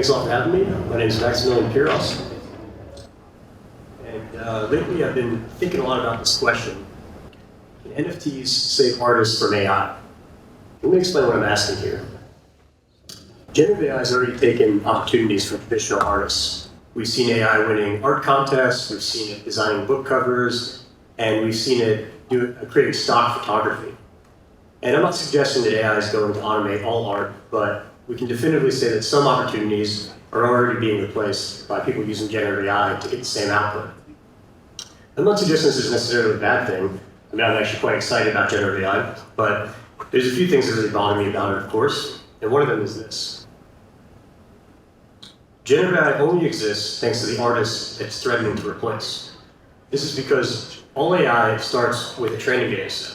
Thanks a lot for having me. My name is Maximilian Piros. And lately I've been thinking a lot about this question. Can NFTs save artists from AI? Let me explain what I'm asking here. Generative AI has already taken opportunities from traditional artists. We've seen AI winning art contests, we've seen it designing book covers, and we've seen it creating stock photography. And I'm not suggesting that AI is going to automate all art, but we can definitively say that some opportunities are already being replaced by people using generative AI to get the same output. I'm not suggesting this is necessarily a bad thing. I mean, I'm actually quite excited about generative AI, but there's a few things that really bother me about it, of course, and one of them is this. Generative AI only exists thanks to the artists it's threatening to replace. This is because all AI starts with a training data set.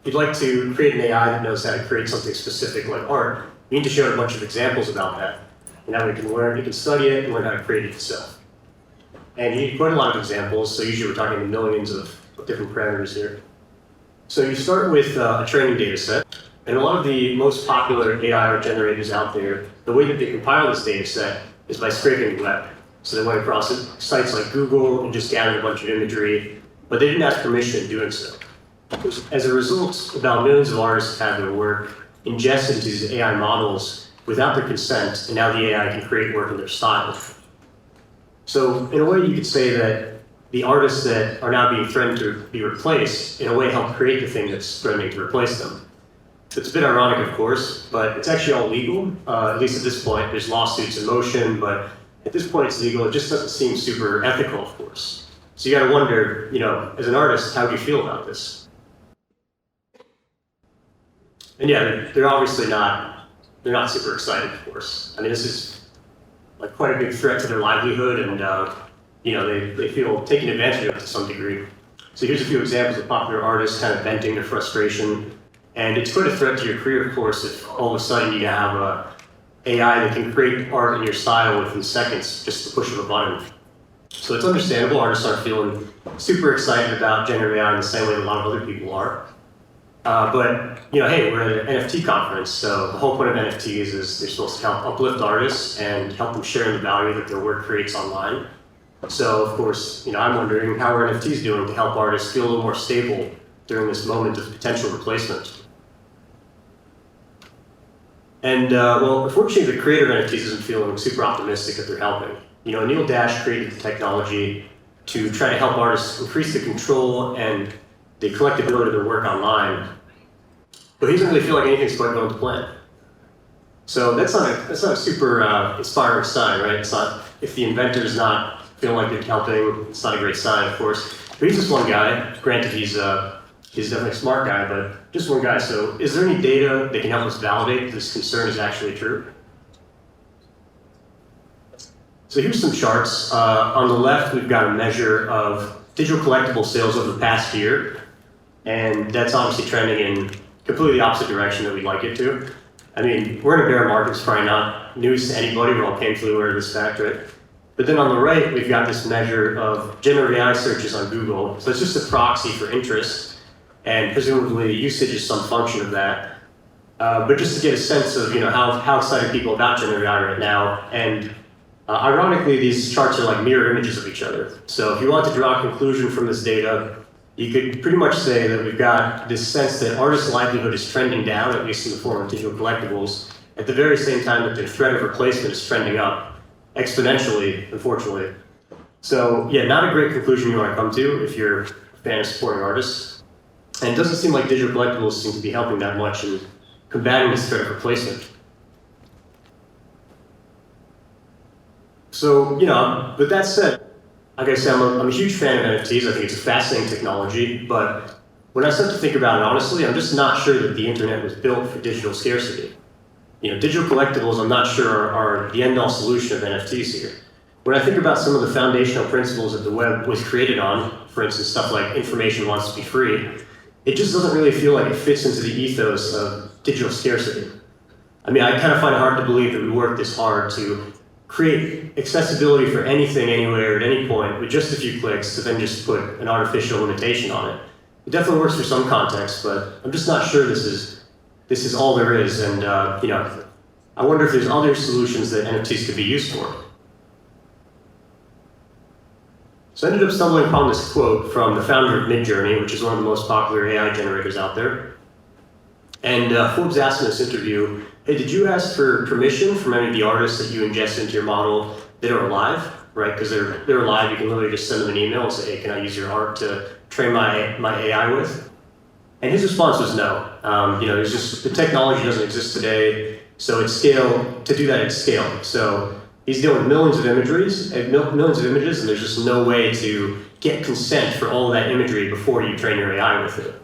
If you'd like to create an AI that knows how to create something specific like art, you need to show a bunch of examples about that. And now you can study it and learn how to create it yourself. And you need quite a lot of examples, so usually we're talking millions of different parameters here. So you start with a training data set, and a lot of the most popular AI art generators out there, the way that they compile this data set is by scraping the web. So they went across sites like Google and just gathered a bunch of imagery, but they didn't ask permission in doing so. As a result, about millions of artists have their work ingested into these AI models without their consent, and now the AI can create work in their style. So in a way, you could say that the artists that are now being threatened to be replaced, in a way, help create the thing that's threatening to replace them. It's a bit ironic, of course, but it's actually all legal, at least at this point. There's lawsuits in motion, but at this point it's legal. It just doesn't seem super ethical, of course. So you gotta wonder, as an artist, how do you feel about this? And yeah, they're obviously not super excited, of course. I mean, this is like quite a big threat to their livelihood, and they feel taken advantage of it to some degree. So here's a few examples of popular artists kind of venting their frustration. And it's quite a threat to your career, of course, if all of a sudden you have a AI that can create art in your style within seconds, just the push of a button. So it's understandable artists aren't feeling super excited about generative AI in the same way that a lot of other people are. But hey, we're at an NFT conference, so the whole point of NFTs is they're supposed to help uplift artists and help them share the value that their work creates online. So of course, I'm wondering how are NFTs doing to help artists feel a little more stable during this moment of potential replacement. And well, unfortunately, the creator of NFTs isn't feeling super optimistic that they're helping. Neil Dash created the technology to try to help artists increase the control and the collectability of their work online, but he doesn't really feel like anything's quite going to plan. So that's not a super inspiring sign, right? It's not, if the inventor is not feeling like they're helping, it's not a great sign, of course. But he's just one guy. Granted, he's definitely a smart guy, but just one guy. So is there any data that can help us validate that this concern is actually true? So here's some charts. On the left, we've got a measure of digital collectible sales over the past year. And that's obviously trending in completely opposite direction that we'd like it to. I mean, we're in a bear market, it's probably not news to anybody, we're all painfully aware of this fact, right? But then on the right, we've got this measure of generative AI searches on Google. So it's just a proxy for interest, and presumably usage is some function of that. But just to get a sense of how excited people about generative AI right now, and ironically, these charts are like mirror images of each other. So if you want to draw a conclusion from this data, you could pretty much say that we've got this sense that artists' livelihood is trending down, at least in the form of digital collectibles, at the very same time that the threat of replacement is trending up exponentially, unfortunately. So yeah, not a great conclusion you want to come to if you're a fan of supporting artists. And it doesn't seem like digital collectibles seem to be helping that much in combating this threat of replacement. So, with that said, like I said, I'm a huge fan of NFTs. I think it's a fascinating technology, but when I start to think about it honestly, I'm just not sure that the internet was built for digital scarcity. Digital collectibles, I'm not sure are the end-all solution of NFTs here. When I think about some of the foundational principles that the web was created on, for instance, stuff like information wants to be free, it just doesn't really feel like it fits into the ethos of digital scarcity. I mean, I kind of find it hard to believe that we worked this hard to create accessibility for anything, anywhere, at any point, with just a few clicks to then just put an artificial limitation on it. It definitely works for some contexts, but I'm just not sure this is all there is. And I wonder if there's other solutions that NFTs could be used for. So I ended up stumbling upon this quote from the founder of Midjourney, which is one of the most popular AI generators out there. And Forbes asked in this interview, hey, did you ask for permission from any of the artists that you ingest into your model that are alive, right? Because they're alive, you can literally just send them an email and say, hey, can I use your art to train my AI with? And his response was no. There's just, the technology doesn't exist today, so it's scale, to do that at scale. So he's dealing with millions of images, and there's just no way to get consent for all of that imagery before you train your AI with it.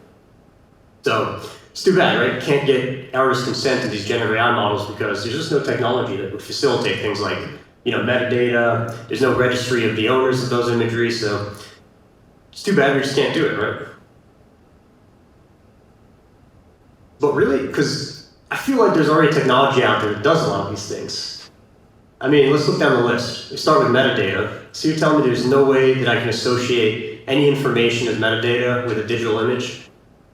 So it's too bad, right? You can't get artists' consent to these generative AI models because there's just no technology that would facilitate things like, metadata. There's no registry of the owners of those imagery, so it's too bad we just can't do it, right? But really, because I feel like there's already technology out there that does a lot of these things. I mean, let's look down the list. We start with metadata. So you're telling me there's no way that I can associate any information as metadata with a digital image?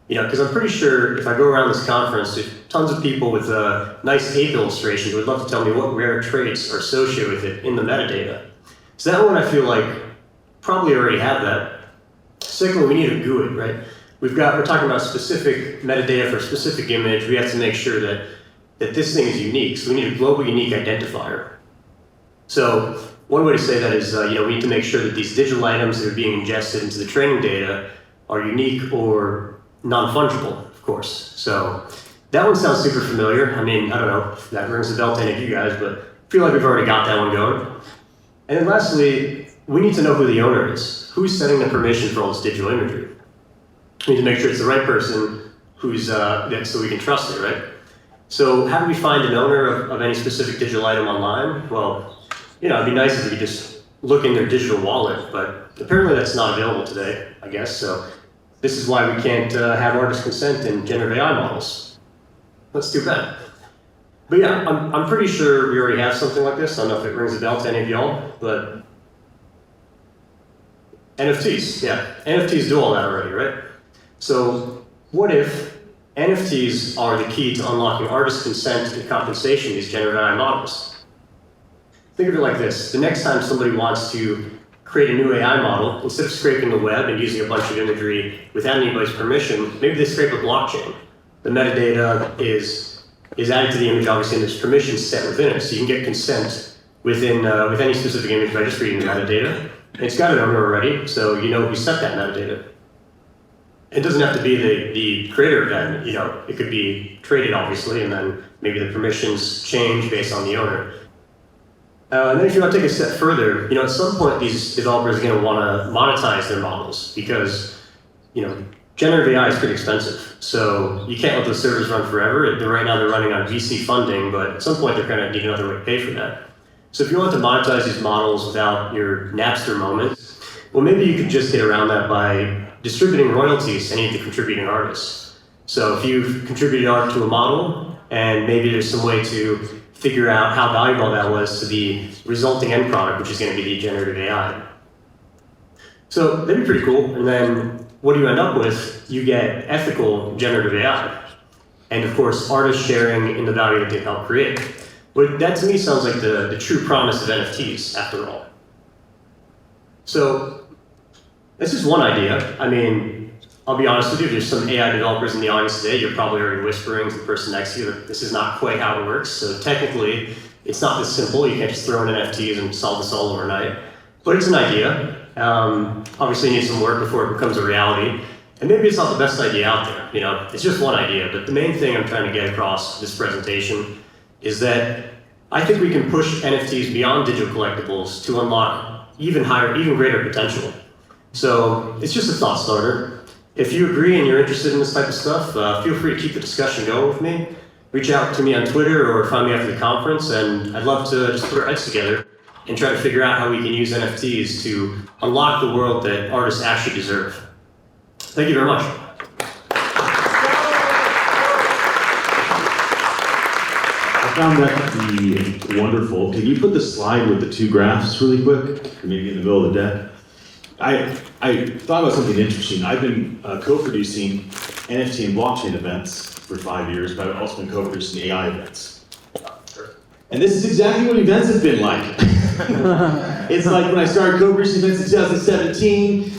Because I'm pretty sure if I go around this conference, there's tons of people with nice ape illustrations who would love to tell me what rare traits are associated with it in the metadata. So that one I feel like probably already have that. Secondly, we need to GUI it, right? We're talking about specific metadata for a specific image. We have to make sure that this thing is unique. So we need a global unique identifier. So one way to say that is, we need to make sure that these digital items that are being ingested into the training data are unique or non-fungible, of course. So that one sounds super familiar. I mean, I don't know if that rings a bell to any of you guys, but I feel like we've already got that one going. And then lastly, we need to know who the owner is. Who's setting the permission for all this digital imagery? We need to make sure it's the right person who's, so we can trust it, right? So how do we find an owner of any specific digital item online? Well, it'd be nice if we could just look in their digital wallet, but apparently that's not available today, I guess. So this is why we can't have artist consent in generative AI models. That's too bad. But yeah, I'm pretty sure we already have something like this. I don't know if it rings a bell to any of y'all, but NFTs, yeah. NFTs do all that already, right? So what if NFTs are the key to unlocking artist consent and compensation in these generative AI models? Think of it like this. The next time somebody wants to create a new AI model, instead of scraping the web and using a bunch of imagery without anybody's permission, maybe they scrape a blockchain. The metadata is added to the image, obviously, and there's permissions set within it. So you can get consent with any specific image by just reading the metadata. And it's got an owner already, so you know who set that metadata. It doesn't have to be the creator of that. It could be traded, obviously, and then maybe the permissions change based on the owner. And then if you want to take a step further, at some point these developers are going to want to monetize their models because, generative AI is pretty expensive. So you can't let those servers run forever. Right now they're running on VC funding, but at some point they're going to need another way to pay for that. So if you want to monetize these models without your Napster moment, well, maybe you could just get around that by distributing royalties to any of the contributing artists. So if you've contributed art to a model, and maybe there's some way to figure out how valuable that was to the resulting end product, which is going to be the generative AI. So that'd be pretty cool. And then what do you end up with? You get ethical generative AI. And of course, artists sharing in the value that they help create. But that to me sounds like the true promise of NFTs, after all. So that's just one idea. I mean, I'll be honest with you, there's some AI developers in the audience today, you're probably already whispering to the person next to you that this is not quite how it works. So technically, it's not this simple. You can't just throw in NFTs and solve this all overnight. But it's an idea. Obviously, you need some work before it becomes a reality. And maybe it's not the best idea out there. It's just one idea. But the main thing I'm trying to get across this presentation is that I think we can push NFTs beyond digital collectibles to unlock even greater potential. So it's just a thought starter. If you agree and you're interested in this type of stuff, feel free to keep the discussion going with me. Reach out to me on Twitter or find me after the conference, and I'd love to just put our heads together and try to figure out how we can use NFTs to unlock the world that artists actually deserve. Thank you very much. I found that to be wonderful. Can you put the slide with the two graphs really quick? Maybe in the middle of the deck. I thought about something interesting. I've been co-producing NFT and blockchain events for 5 years, but I've also been co-producing AI events. And this is exactly what events have been like. It's like when I started co-producing events in 2017,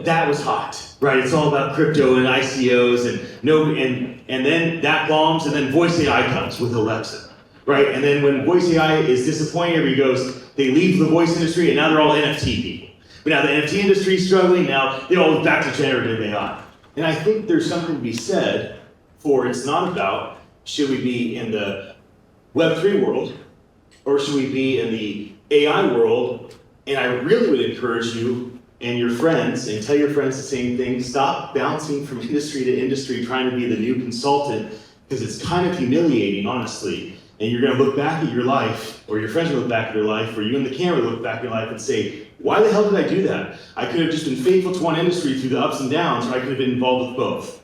that was hot, right? It's all about crypto and ICOs and then that bombs, and then voice AI comes with Alexa, right? And then when voice AI is disappointing, everybody goes, they leave the voice industry and now they're all NFT people. But now the NFT industry is struggling, now they're all back to generative AI. And I think there's something to be said for it's not about should we be in the Web3 world or should we be in the AI world? And I really would encourage you and your friends, and tell your friends the same thing, stop bouncing from industry to industry trying to be the new consultant, because it's kind of humiliating, honestly. And you're gonna look back at your life, or your friends will look back at your life, or you and the camera look back at your life and say, why the hell did I do that? I could have just been faithful to one industry through the ups and downs, or I could have been involved with both.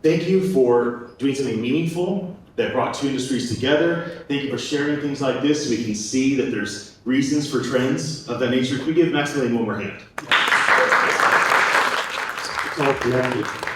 Thank you for doing something meaningful that brought two industries together. Thank you for sharing things like this so we can see that there's reasons for trends of that nature. Can we give Maximilian one more hand? It's all connected.